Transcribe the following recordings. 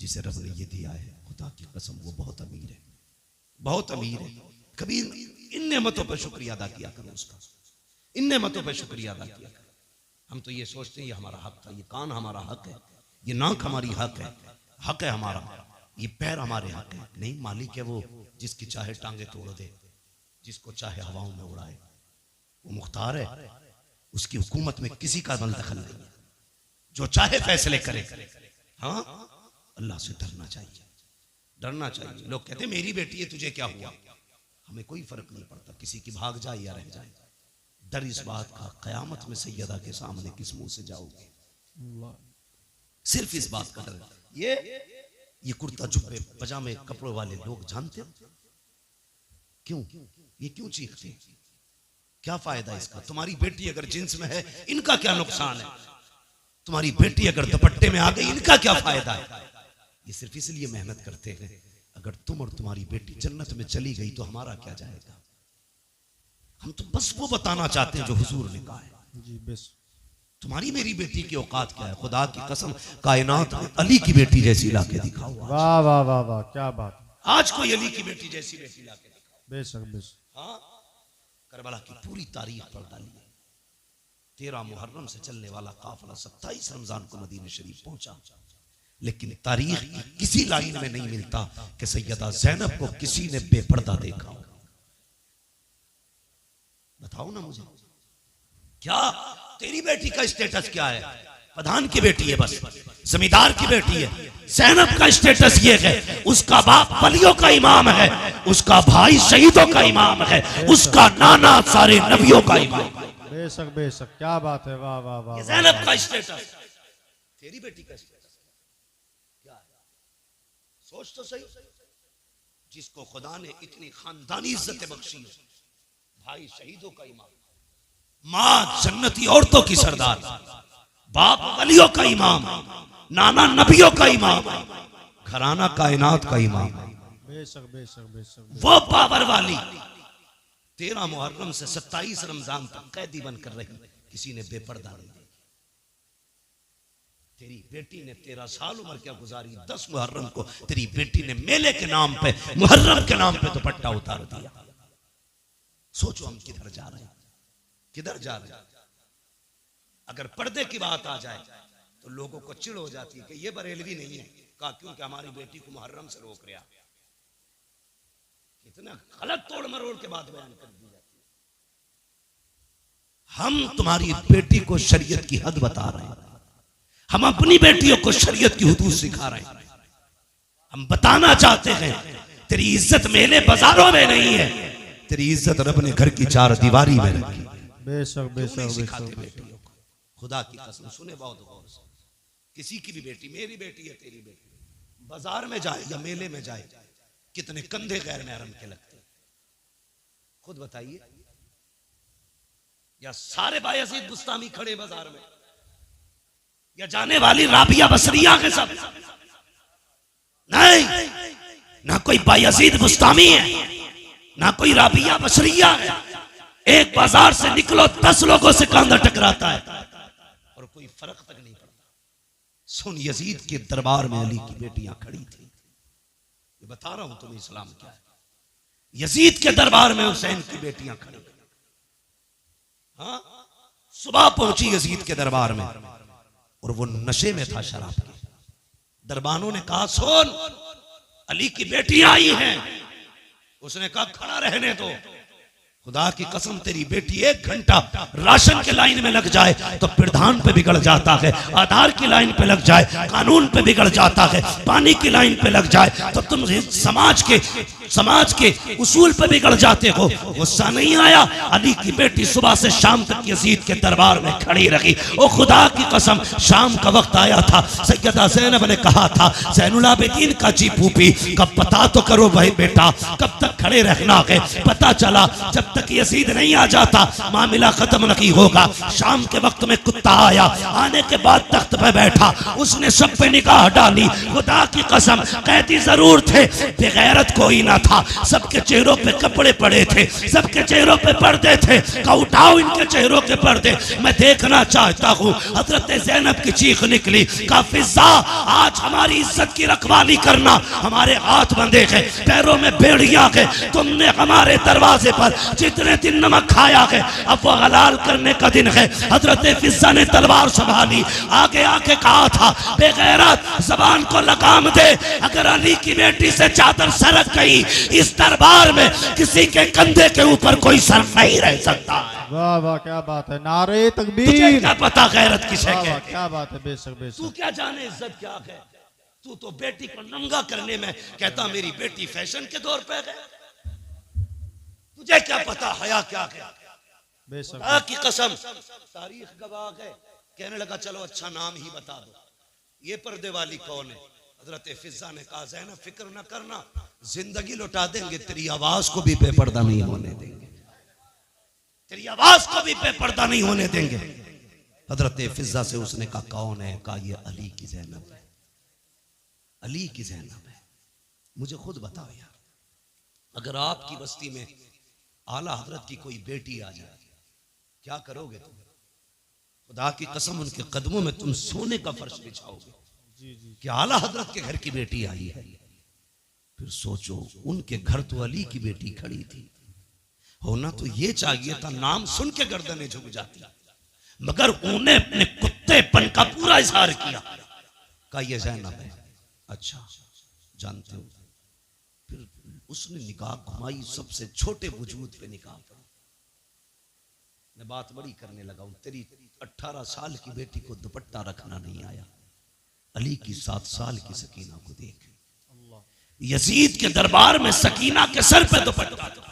जिसे रब ने ये दिया है, खुदा की कसम वो बहुत अमीर है, बहुत अमीर है। कभी इन नेमतों पर शुक्रिया अदा किया करो उसका, इन नेमतों पर शुक्रिया अदा किया करो। हम तो ये सोचते हैं ये हमारा हक था, ये कान हमारा हक है, ये नाक हमारी हक है हमारा, ये पैर हमारे हक है। नहीं, मालिक है वो जिसकी चाहे टांगे तोड़ दे, जिसको चाहे हवाओं में उड़ाए, वो मुख्तार है, उसकी हुकूमत में किसी का दखल नहीं है, जो चाहे फैसले करे। हाँ, अल्लाह से डरना चाहिए, डरना चाहिए। लोग कहते हैं मेरी बेटी है तुझे क्या हुआ, हमें कोई फर्क नहीं पड़ता, किसी की भाग जाए या रह जाए। डर इस बात का कयामत में सैयदा के सामने किस मुंह से जाओगे, सिर्फ इस बात का डर। ये कुर्ता जुब्बे पजामे कपड़ों वाले लोग जानते हो क्यों, ये क्यों चीखते हैं, क्या फायदा इसका? तुम्हारी बेटी अगर जींस में है इनका क्या नुकसान है, तुम्हारी बेटी अगर दुपट्टे में आ गई इनका क्या फायदा है? ये सिर्फ इसलिए मेहनत करते हैं, अगर तुम और तुम्हारी बेटी जन्नत में चली गई तो हमारा क्या जाएगा? हम तो बस वो बताना चाहते हैं जो हुजूर ने कहा है। जी बस। तुम्हारी मेरी बेटी की औकात क्या है? खुदा की कसम कायनात में अली की बेटी जैसी लाके दिखाओ। वाह वाह वाह वाह, क्या बात। आज कोई अली की बेटी जैसी बेटी लाके दिखाओ। बेशक बेशक। हाँ, करबला की पूरी तारीख पढ़ डालिए। 13 मुहर्रम से चलने वाला काफिला 27 रमजान को मदीना शरीफ पहुंचा, लेकिन तारीख की किसी लाइन में नहीं मिलता कि सैयदा ज़ैनब को किसी ने बेपर्दा देखा। बताओ ना मुझे, क्या तेरी बेटी का स्टेटस क्या है? प्रधान की बेटी है, बस जमींदार की बेटी है। ज़ैनब का स्टेटस ये है, उसका बाप वलियों का इमाम है, उसका भाई शहीदों का इमाम है, उसका नाना सारे नबियों का इमाम है। बेशक बेशक, क्या बात है। वाह वाह वाह। ज़ैनब का स्टेटस, तेरी बेटी का स्टेटस क्या है? सोच तो सही। जिसको खुदा ने इतनी खानदानी इज्जत बख्शी है, भाई शहीदों का इमाम, माँ जन्नती औरतों की सरदार, बाप वलियों का इमाम, नाना नबियों का इमाम, घराना कायनात का इमाम। बेशक बेशक बेशक। वो पावर वाली 13 मुहर्रम से 27 रमजान तक कैदी बनकर रही, किसी ने बेपर्दा नहीं देखी। तेरी बेटी ने 13 साल उम्र क्या गुजारी, 10 मुहर्रम को तेरी बेटी ने मेले के नाम पे, मुहर्रम के नाम पे दुपट्टा उतार दिया। सोचो हम किधर जा रहे हैं, किधर जा रहे हैं। अगर पर्दे की बात आ जाए तो लोगों को चिढ़ हो जाती है कि ये बरेलवी नहीं है, कहा क्योंकि हमारी बेटी को मुहर्रम से रोक रहा। कितना गलत तोड़ मरोड़ के बाद बयान कर दी जाती है। हम तुम्हारी बेटी को शरीयत की हद बता रहे हैं, हम अपनी बेटियों को शरीयत की हुदूद सिखा रहे हैं। हम बताना चाहते हैं तेरी इज्जत मेले बाजारों में नहीं है, तेरी इज्जत रब ने घर की 4 दीवारी में रखी। बेशक बेशक सिखाते बेशक। बेटियों को, खुदा की कसम सुने बहुत गौर से, किसी की भी बेटी, मेरी बेटी है तेरी बेटी, बाजार में जाए या मेले में जाए, कितने कंधे गैर महरम के लगते हैं, खुद बताइए। या सारे बायजीद बुस्तामी खड़े बाजार में, या जाने वाली राबिया बसरिया के सब? नहीं, ना कोई बायजीद बुस्तामी है, ना कोई राबिया बसरिया है। एक बाजार से निकलो 10 लोगों से कंधा टकराता है और कोई फर्क तक नहीं पड़ता। सुन, यजीद के दरबार में अली की बेटियां खड़ी थी, ये बता रहा हूं तुम्हें इस्लाम क्या है। यजीद के दरबार में हुसैन की बेटियां खड़ी। हाँ, सुबह पहुंची यजीद के दरबार में और वो नशे में था शराब के। दरबानों ने कहा सुन, अली की बेटियां आई हैं। उसने कहा खड़ा रहने दो, खुदा की कसम तेरी बेटी 1 घंटा राशन के लाइन में लग जाए तो प्रधान पे बिगड़ जाता है, आधार की लाइन पे लग जाए कानून पे बिगड़ जाता है, पानी की लाइन पे लग जाए तो तुम समाज के उसूल पे बिगड़ जाते हो। गुस्सा नहीं आया? अली की बेटी सुबह से शाम तक यजीद के दरबार में खड़ी रही। ओ खुदा की कसम, शाम का वक्त आया था, सैयदा ज़ैनब ने कहा था ज़ैनुल आबिदीन का जी फूफी कब पता तो करो भाई बेटा, कब तक खड़े रहना है? पता चला जब तक यजीद नहीं आ जाता मामला खत्म नहीं होगा। शाम के वक्त में कुत्ता आया, आने के बाद तख्त पे बैठा, उसने सब पे निगाह डाली। खुदा की कसम कैदी जरूर थे, बेगैरत कोई ना था, सबके चेहरों पे कपड़े पड़े थे, सबके चेहरों पे पर्दे थे। का उठाओ इनके चेहरों के पर्दे, मैं देखना चाहता हूँ। हजरत ज़ैनब की चीख निकली, का फिजा आज हमारी इज्जत की रखवाली करना, हमारे हाथ बंधे हैं, पैरों में बेड़ियां हैं, तुमने हमारे दरवाजे पर जितने दिन नमक खाया है अब वो हलाल करने का दिन है। हजरत फिजा ने तलवार संभाली, आगे आके कहा था, बेगैरत जबान को लगाम दे, अगर अली की बेटी से चादर सरक गई इस दरबार में किसी के कंधे के ऊपर कोई सर नहीं रह सकता। वाह वाह क्या बात है, नारे तकबीर। तुझे क्या पता गैरत किसे वाह वाह कहते हैं? क्या बात है, बेशक तू बेशक। क्या जाने इज्जत क्या है? तू तो बेटी को नंगा करने में कहता मेरी बेटी फैशन के दौर पे है। तुझे क्या पता हया क्या है? बेशक खुदा की कसम तारीख गवाह है। कहने लगा चलो अच्छा नाम ही बता दो, ये पर्दे वाली कौन है? हजरत फिजा ने कहा ज़ैनब फिक्र न करना, जिंदगी लौटा देंगे, तेरी आवाज को भी बेपर्दा नहीं होने देंगे, तेरी आवाज को भी बेपर्दा नहीं होने देंगे। हजरत फिजा से उसने कहा कौन है? कहा ये अली की ज़ैनब है, अली की ज़ैनब है। मुझे खुद बताओ यार, अगर आपकी बस्ती में आला हजरत की कोई बेटी आ जाए क्या करोगे तुम? खुदा की कसम उनके कदमों में तुम सोने का फर्श बिछाओगे कि आला हजरत के घर की बेटी आई है। फिर सोचो उनके घर तो अली की बेटी खड़ी थी, होना तो ये चाहिए था नाम सुन के गर्दनें झुक जाती, मगर उन्हें अपने कुत्तेपन का पूरा इजहार किया। कहा ये ज़ैनब है, अच्छा जानते हो? फिर उसने निकाह घुमाई, सबसे छोटे वजूद पे निकाह पड़ी। मैं बात बड़ी करने लगा हूं, तेरी 18 साल की बेटी को दुपट्टा रखना नहीं आया, अली की 7 साल की सकीना को देख। यजीद के दरबार में सकीना के सर पे दुपट्टा था।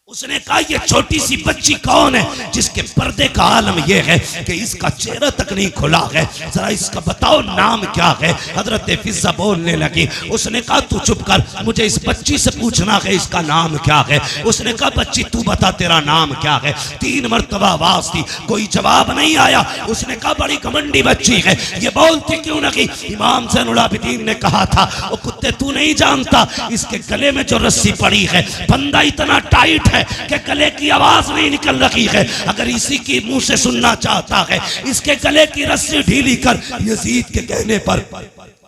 उसने कहा ये छोटी सी बच्ची कौन है जिसके पर्दे का आलम यह है कि इसका चेहरा तक नहीं खुला है, जरा इसका बताओ नाम क्या है? हजरत फिजा बोलने लगी। उसने कहा तू चुप कर, मुझे इस बच्ची से पूछना है इसका नाम क्या है। उसने कहा बच्ची तू बता तेरा नाम क्या है। 3 मरतबा आवाज दी, कोई जवाब नहीं आया। उसने कहा बड़ी घमंडी बच्ची है, ये बोलती क्यों नहीं? इमाम ज़ैनुल आबिदीन ने कहा था ओ कुत्ते तू नहीं जानता इसके गले में जो रस्सी पड़ी है फंदा इतना टाइट है कि गले की आवाज नहीं निकल रही है, अगर इसी की मुंह से सुनना चाहता है इसके गले की रस्सी ढीली कर। यजीद के कहने पर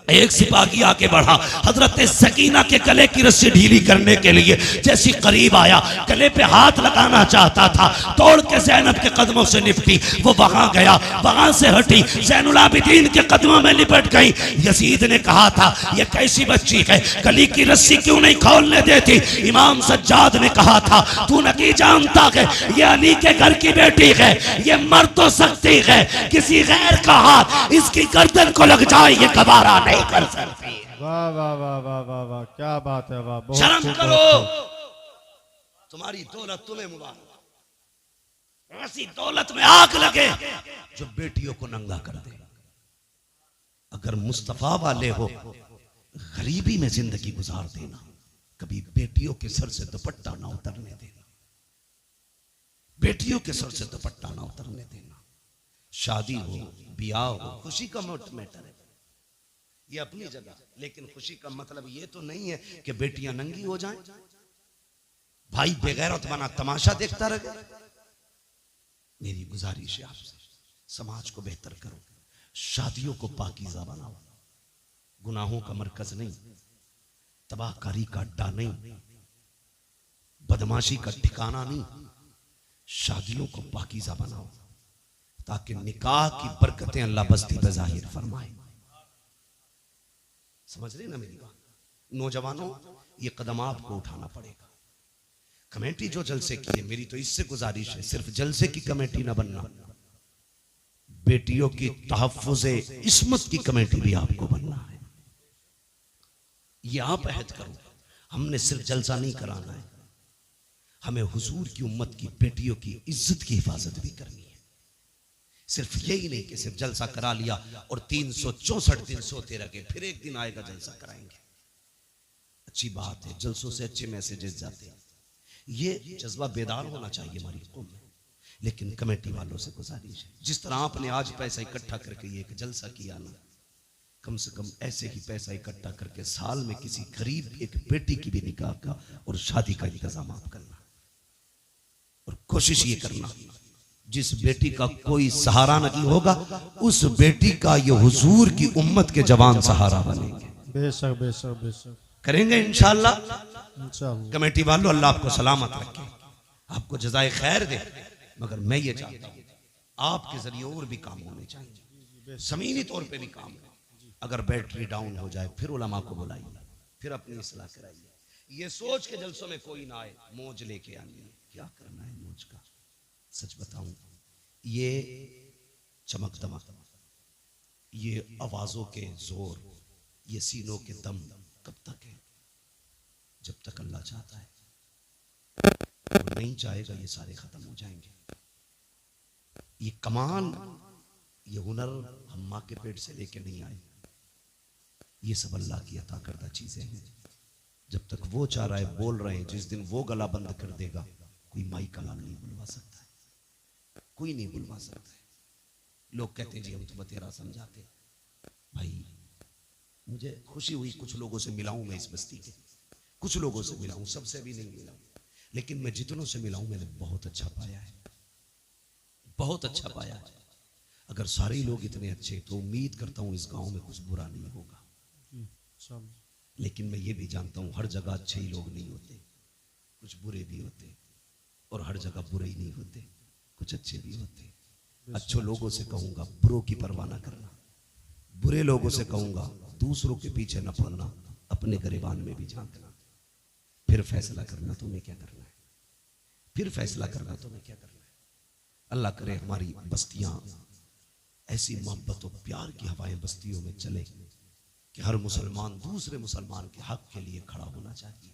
एक सिपाही आके बढ़ा, हजरत सकीना के गले की रस्सी ढीली करने के लिए जैसी करीब आया, गले पे हाथ लगाना चाहता था, तोड़ के ज़ैनब के कदमों से निपटी। वो वहां गया, वहां से हटी, ज़ैनुल आबिदीन के कदमों में लिपट गई। यजीद ने कहा था ये कैसी बच्ची है, गले की रस्सी क्यों नहीं खोलने देती? इमाम सज्जाद ने कहा था तू नहीं जानता है ये अली के घर की बेटी है, ये मर तो सकती है, किसी गैर का हाथ इसकी गर्दन को लग जाए ये गवारा नहीं कर सकती। वाह वाह वाह वाह वाह वाह क्या बात है, वाह बहुत शर्म खूब, करो, बहुत खूब। तुम्हारी दौलत तुम्हें मुबारक। ऐसी दौलत में आग लगे जो बेटियों को नंगा कर दे। अगर मुस्तफा वाले हो गरीबी में जिंदगी गुजार देना, कभी बेटियों के सर से दुपट्टा ना उतरने देना, बेटियों के सर से दुपट्टा ना उतरने देना। शादी हो, ब्याह हो, खुशी का मैटर है ये अपनी जगह, लेकिन खुशी का मतलब ये तो नहीं है कि बेटियां नंगी हो जाएं, भाई बेगैरत बना तमाशा देखता रहे। मेरी गुजारिश है आपसे, समाज को बेहतर करो, शादियों को पाकीज़ा बनाओ, गुनाहों का मरकज नहीं, तबाहकारी का अड्डा नहीं, बदमाशी का ठिकाना नहीं। शादियों को पाकीज़ा बनाओ ताकि निकाह की बरकतें अल्लाह बस्ती पे जाहिर फरमाए। समझ रहे ना मेरी बात? नौजवानों ये कदम आपको उठाना पड़ेगा। कमेटी जो जलसे की है, मेरी तो इससे गुजारिश है सिर्फ जलसे की कमेटी ना बनना, बेटियों की तहफ्फुज़े इस्मत की कमेटी भी आपको बनना है। ये आप अहद करो, हमने सिर्फ जलसा नहीं कराना है, हमें हुजूर की उम्मत की बेटियों की इज्जत की हिफाजत भी करनी है। सिर्फ यही नहीं कि सिर्फ जलसा करा लिया और 364 दिन सोते रह गए, फिर एक दिन आएगा जलसा कराएंगे। अच्छी बात है, जलसों से अच्छे मैसेजेस जाते हैं, ये जज्बा बेदार होना चाहिए हमारी कौम में। लेकिन कमेटी वालों से गुजारिश है, जिस तरह आपने आज पैसा इकट्ठा करके ये एक जलसा किया ना, कम से कम ऐसे ही पैसा इकट्ठा करके साल में किसी गरीब एक बेटी की भी निकाह का और शादी का इंतजाम आप करना। और कोशिश ये करना जिस बेटी का कोई सहारा नहीं होगा उस बेटी का ये हुजूर की उम्मत के जवान सहारा बनेंगे। बेशक बेशक बेशक करेंगे इंशाअल्लाह। इंशाअल्लाह। कमेटी वालों अल्लाह आपको सलामत रखे, आपको जज़ाए खैर दे। मगर मैं ये चाहता हूँ आपके जरिए और भी काम होने चाहिए, जमीनी तौर पे भी काम हो। अगर बैटरी डाउन हो जाए फिर उलमा को बुलाइए, फिर अपनी इस्लाह कराइए। ये सोच के जलसों में कोई ना आए मौज लेके आनी है। क्या करना है मौज का? सच बताऊं, ये चमक दमक, ये आवाजों के जोर, ये सीनों के दम कब तक है? जब तक अल्लाह चाहता है। वो नहीं चाहेगा ये सारे खत्म हो जाएंगे। ये कमाल, ये हुनर हम माँ के पेट से लेके नहीं आए, ये सब अल्लाह की अता करदा चीजें हैं। जब तक वो चाह रहा है बोल रहे हैं, जिस दिन वो गला बंद कर देगा कोई माई कलाम नहीं बुलवा सकता है, कोई नहीं बुलवा सकता है। लोग कहते हैं जी हम तो बतेरा समझाते। भाई मुझे खुशी हुई, कुछ लोगों से मिला हूं मैं इस बस्ती के, कुछ लोगों से मिला हूं, सबसे भी नहीं मिला हूं, लेकिन मैं जितनों से मिला हूं मैंने बहुत अच्छा पाया है, बहुत अच्छा पाया है। अगर सारे लोग इतने अच्छे तो उम्मीद करता हूं इस गांव में कुछ बुरा नहीं होगा। लेकिन मैं ये भी जानता हूं हर जगह अच्छे ही लोग नहीं होते, कुछ बुरे भी होते, और हर जगह बुरे ही नहीं होते, कुछ अच्छे भी होते। अच्छे लोगों से कहूंगा बुरों की परवाह ना करना, बुरे लोगों से कहूंगा दूसरों के पीछे न पड़ना, अपने गिरबान में भी झांकना, फिर फैसला करना तुम्हें क्या करना है, फिर फैसला करना तुम्हें क्या करना है। अल्लाह करे हमारी बस्तियां ऐसी मोहब्बत और प्यार की हवाएं बस्तियों में चले कि हर मुसलमान दूसरे मुसलमान के हक के लिए खड़ा होना चाहिए,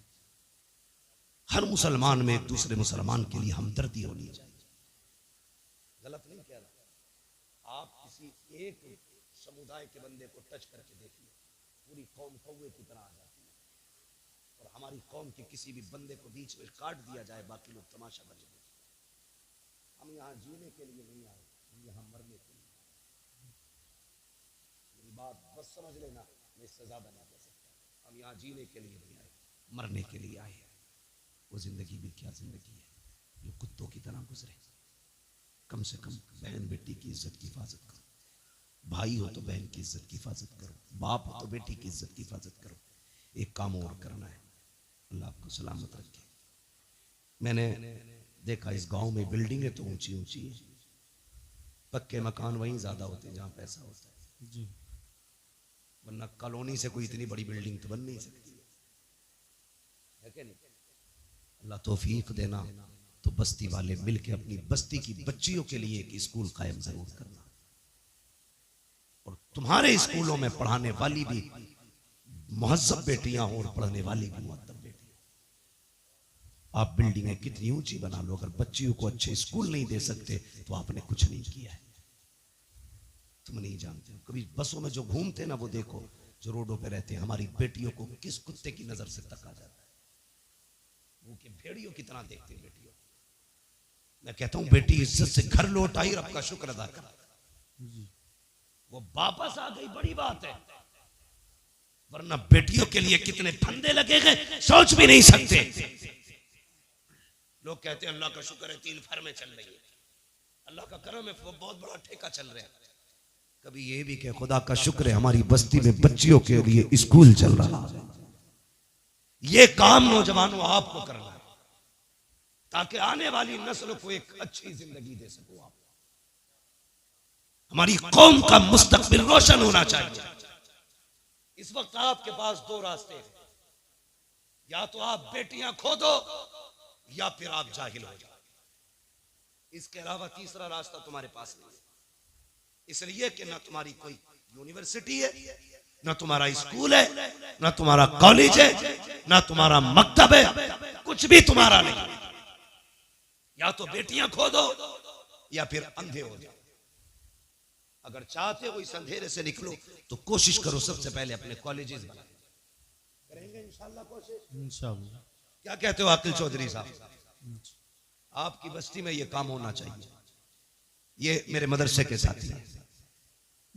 हर मुसलमान में एक दूसरे मुसलमान के लिए हमदर्दी होनी चाहिए। गलत नहीं कह रहा, आप किसी एक समुदाय के बंदे को टच करके देखिए, पूरी कौम कौवे की तरह आ जाती है। और हमारी कौम के किसी भी बंदे को बीच में काट दिया जाए, बाकी लोग तमाशा बने देखें। हम यहाँ जीने के लिए नहीं आए, हम यहाँ मरने के लिए। मेरी बात बस समझ लेना, मैं इससे ज्यादा नहीं कह सकता। हम यहाँ जीने के लिए नहीं आए, मरने के लिए आए हैं। वो जिंदगी भी क्या जिंदगी है जो कुत्तों की तरह गुजरे। कम से कम बहन बेटी की इज्जत की हिफाजत करो, भाई हो तो बहन की इज्जत की हिफाजत करो, बाप हो तो बेटी की इज्जत की हिफाजत करो। एक काम और करना है, अल्लाह आपको सलामत रखे। मैंने देखा इस गांव में बिल्डिंगें तो ऊंची ऊंची है, पक्के मकान वहीं ज्यादा होते हैं जहां पैसा होता है जी, वरना कॉलोनी से कोई इतनी बड़ी बिल्डिंग तो बन नहीं सकती है क्या नहीं? अल्लाह तौफीक देना तो बस्ती वाले मिलके अपनी बस्ती की बच्चियों के लिए एक स्कूल कायम जरूर करना, और तुम्हारे स्कूलों में पढ़ाने वाली भी मुहज्जब बेटियां हो और पढ़ने वाली भी मुअद्दब बेटियां। आप बिल्डिंगें कितनी ऊंची बना लो, अगर बच्चियों को अच्छे स्कूल नहीं दे सकते तो आपने कुछ नहीं किया है। तुम नहीं जानते हो, कभी बसों में जो घूमते ना वो देखो, जो रोडों पे रहते हैं, हमारी बेटियों को किस कुत्ते की नजर से तका जाता है, वो के भेड़ियों की तरह देखते हैं बेटियों। मैं कहता हूं बेटी इज्जत से घर लौट आई, रब का शुक्र अदा कर, वो वापस आ गई, बड़ी बात है। वरना बेटियों के लिए कितने फंदे लगे गए सोच भी नहीं सकते। लोग कहते हैं अल्लाह का शुक्र है 3 फर्में चल रही है, अल्लाह का करम है, वो बहुत बड़ा ठेका चल रहा है। कभी ये भी कह खुदा का शुक्र है हमारी बस्ती में बच्चियों के लिए स्कूल चल रहा है। ये काम नौजवानों आपको करना है ताकि आने वाली नस्ल को एक अच्छी जिंदगी दे सको आप। हमारी कौम का मुस्तकबिल रोशन होना चाहिए। इस वक्त आपके पास 2 रास्ते हैं, या तो आप बेटियां खो दो या फिर आप जाहिल हो जाओ। इसके अलावा तीसरा रास्ता तुम्हारे पास नहीं है, इसलिए कि ना तुम्हारी कोई यूनिवर्सिटी है, ना तुम्हारा स्कूल है, ना तुम्हारा कॉलेज है, ना तुम्हारा मकतब है, कुछ भी तुम्हारा नहीं। या तो बेटियां खो दो या फिर अंधे हो जाओ। अगर चाहते हो इस अंधेरे से निकलो तो कोशिश करो सबसे पहले अपने कॉलेजेस बनाओ। करेंगे इंशाल्लाह कोशिश, इंशाल्लाह। क्या कहते हो आकिल चौधरी साहब? आपकी बस्ती में ये काम होना चाहिए। ये मेरे मदरसे के साथी हैं,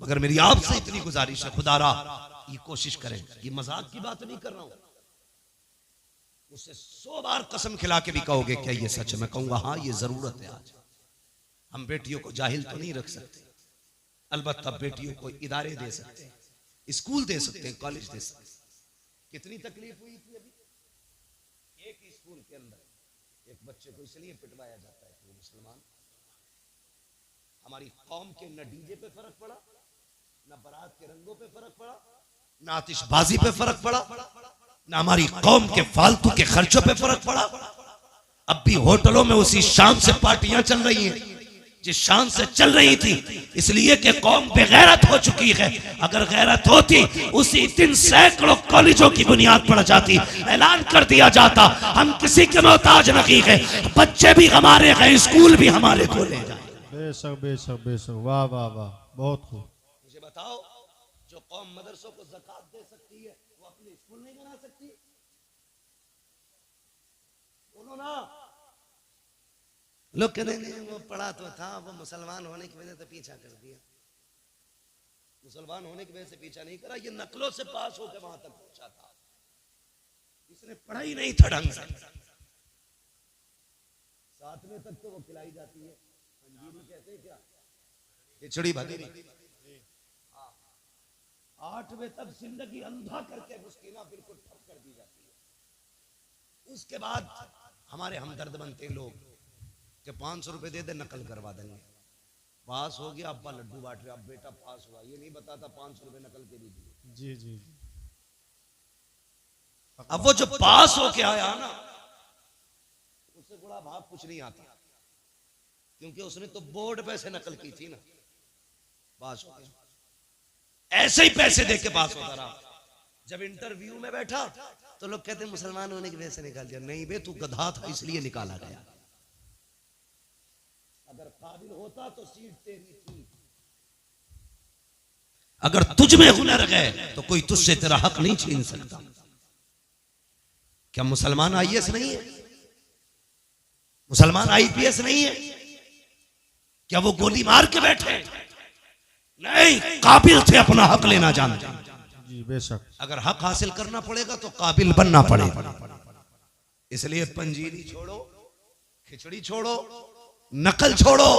मगर मेरी आपसे इतनी गुजारिश है, खुदारा ये कोशिश करें, ये मजाक की बात नहीं कर रहा हूं, उससे 100 बार कसम खिला के भी कहोगे क्या ये सच है, मैं कहूंगा हाँ ये जरूरत है। आज हम बेटियों को जाहिल तो नहीं रख सकते, अलबत्ता बेटियों को इदारे दे सकते हैं, स्कूल दे सकते हैं, कॉलेज दे सकते हैं। कितनी तकलीफ हुई थी अभी एक स्कूल के अंदर एक बच्चे को इसलिए पिटवाया जाता है कि वो मुसलमान। हमारी कौम के न डीजे पे फर्क पड़ा, न बारात के रंगों पे फर्क पड़ा, न आतिशबाजी पे फर्क पड़ा, न हमारी कौम के फालतू के खर्चों पे फर्क पड़ा। अब भी होटलों में उसी शान से पार्टियां चल रही हैं जिस शान से चल रही थी, इसलिए कि कौम बेगैरत हो चुकी है। अगर गैरत होती उसी दिन सैकड़ों कॉलेजों की बुनियाद पड़ जाती, ऐलान कर दिया जाता हम किसी के मोहताज नहीं है, बच्चे भी हमारे हैं, स्कूल भी हमारे खोले जाए। बेशक बेशक बेशक, वाह वाह वाह, बहुत खूब। मुझे बताओ, जो कौम मदरसों को ज़कात दे सकती है वो अपने स्कूल नहीं बना सकती? बोलो ना। लोग कहते हैं वो पढ़ा तो था, वो मुसलमान होने की वजह से पीछा कर दिया। मुसलमान होने की वजह से पीछा नहीं करा, ये नकलों से पास होकर वहां तक पहुंचा था, इसने पढ़ा ही नहीं था ढंग से। 7वें तक तो वो खिलाई जाती है, अंजीर में कहते हैं क्या, खिचड़ी भदीरी। 8वें तक जिंदगी अंधा करके मुस्किना बिल्कुल ठप कर दी जाती है। उसके बाद हमारे हमदर्द बनते लोग कि 500 रुपए दे दे नकल करवा देंगे। पास हो गया, अब्बा लड्डू बांट रहे, अब बेटा पास हुआ, ये नहीं बताता 500 रुपए नकल के भी दिए। जी जी। अब वो जो पास हो के आया ना, उससे बड़ा भाग कुछ नहीं आता, क्योंकि उसने तो बोर्ड पे से नकल की थी ना, पास हो गया। ऐसे ही पैसे दे के पास होता रहा। जब इंटरव्यू में बैठा तो लोग कहते मुसलमान होने की वजह से निकाल दिया। नहीं बे, तू गधा था इसलिए निकाला गया, अगर काबिल होता तो सीट तेरी थी। अगर तुझ में हुनर है तो कोई तुझसे तेरा हक नहीं छीन सकता। क्या मुसलमान आईएएस नहीं है? मुसलमान आईपीएस नहीं है? क्या वो गोली मार के बैठे? नहीं, काबिल थे अपना हक लेना जानते। जी बेशक। अगर हक हासिल करना पड़ेगा तो काबिल बनना पड़ेगा। इसलिए पंजीरी छोड़ो, खिचड़ी छोड़ो, नकल छोड़ो,